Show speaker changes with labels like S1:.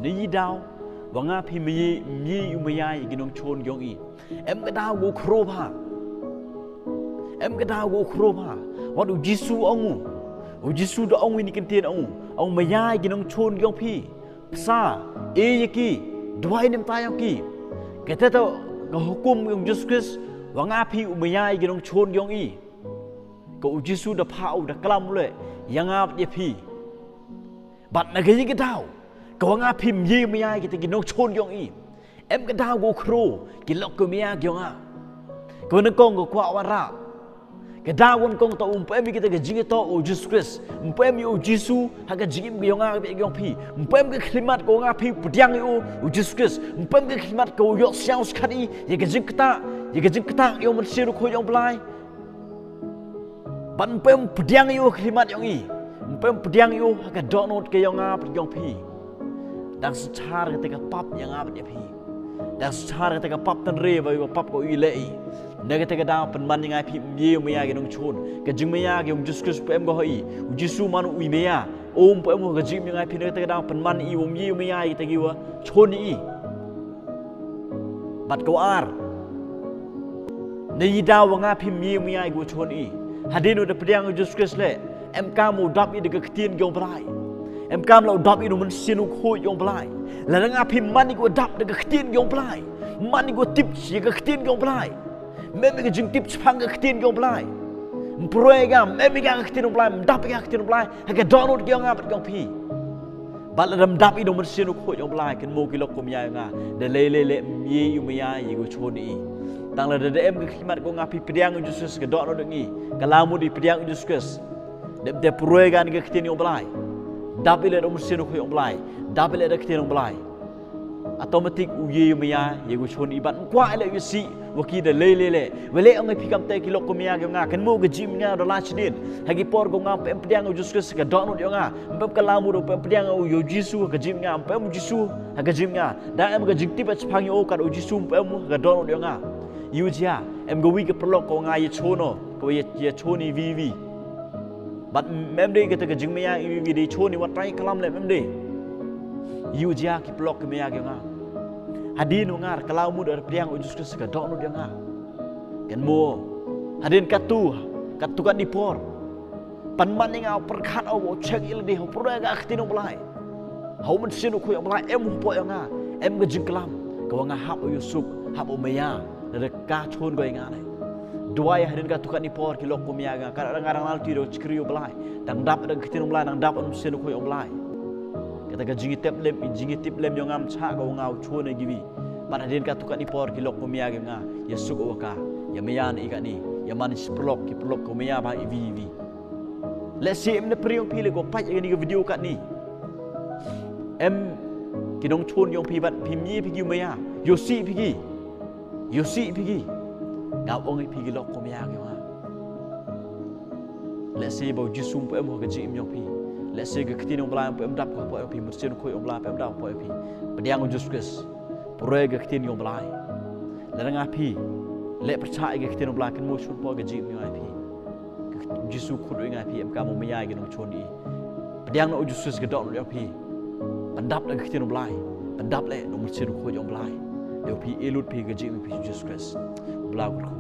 S1: ni đau và ngã phi mi u maya cái nông chôn giống y em cái đau go khro ha em cái đau go khro ha what U Jisu ông U Jisu đó ông ini kentin ông maya cái nông chôn giống phi sa e ki dua nem tay ông ki cái thế tao cái hukum U Jisu Khrist và ngã phi u maya cái nông chôn giống y cái U Jisu đã phao đã clam lệ yang ngã cái phi bạn là cái đau kau ngah pim ye maya kita ginong chon yong i em cái đau go khro cái lok ko maya gyong a ko nang kong ko kwa wara cái đau con kong to pem kita cái jing to U Jisu Khrist pem U Jisu ha cái jingim gyong a be gyong phi pem cái klimat ko ngah phi pudyang U Jisu Khrist pem cái klimat ko yok siang skati ye cái jing kata yo man siru ko yong blai ban pem pudyang klimat yong i pem pudyang ha cái donot ke yong a gyong phi dan secara ketika pap yang apa dia pi dan secara ketika pap tan re ba pap ko ilei ne ketika da penman yang pi ye maya ke nong chon ke jing maya ke U Jisu Khrist pem go hoi U Jisu manu ui maya pem go jing yang pi ne ketika da penman i ye maya ke tagi wa chon i bat ko ar ne da wa nga pi ye maya go chon i hadino de pedang U Jisu Khrist le em ka mo dap i de ke tien gyong brai em cam lau dap inu men sinu khoi yong blai la nga phim mani ko dap de khtin yong blai mani ko tip si ka khtin yong blai me me jing tip chang ka khtin yong blai mproega me me ka khtin yong blai dap ka khtin yong blai ha ka donut yong a yong phi bal ram dap inu men sinu khoi yong blai ken mo ki lok ko mya nga de le ye yu mya yi ko choni tang la de em ka khimat ko nga phi pediang U Jisu Khrist ka donut ngi ka lamu di pediang U Jisu Khrist de proega ni ka khtin yong blai dapat ada mesin aku yang belai, dapat ada kita yang belai. Automatik uye maya, ye gu chon iban kuat le usi, wakil dah le. Wale orang fikam tay kilok kumia ganga, kan mo gajim nga dolar cedin. Hagi por ganga pem pediang U Jisu Khrist ka donut ganga, pem kalamu do pem pediang U Jisu gajim nga, pem U Jisu gajim nga. Dah em gajim tiba cephangi o kan U Jisu pem ka donut ganga. Yujia, em gawi ke pelok ko nga ye chono, ko ye choni vivi. But memde kita ke jing maya iwi di choni wat rai kalam le memde yu jia ki blok ke maya nga hadin ngar kalau mu dar priang U Jisu Khrist ka dok no dia nga ken mo hadin katu kan dipor pan man nga perkhat au check il di ho pro ga khtin blai hau man sinu khu blai em po nga em ga jing kalam ka nga hap u Yusuf hap u maya der ka chon go nga nai dua yang hadin katu kan dipor ki lok ko maya nga kadang-kadang nal ti do chkriu blai dang dap dang khtin blai dang dap sinu khu blai kata ka jingi tip lem yang am cha go ngau chone gibi pada hadin katu kan dipor ki lok ko maya nga yesuk o ka ya maya ni ka ni ya man sprok ki plok ko maya ba ivi let's see em ne priong pi le go pai ni ke video kat ni em ki dong chon yong pi bat phim yi pi ki maya yosi pi ki ngau ong pi ki lok ko maya ke ma let's see bo Jisu pe em ho ke jim yong pi let's say ke khtin ong bla em dap ko po pi mutsin khoi ong bla em dap po pi pediang U Jisu Khrist proe ke khtin yong bla la nga pi le percaya ke khtin ong bla kan mo chun po ke jim yong pi Jisu khut nga pi em ka mo maya ke nong chon i pediang U Jisu Khrist ke dok yong pi pandap le khtin ong bla pandap le nong mutsin khoi ong bla yo pi elut pi ke jim pi U Jisu Khrist bla ko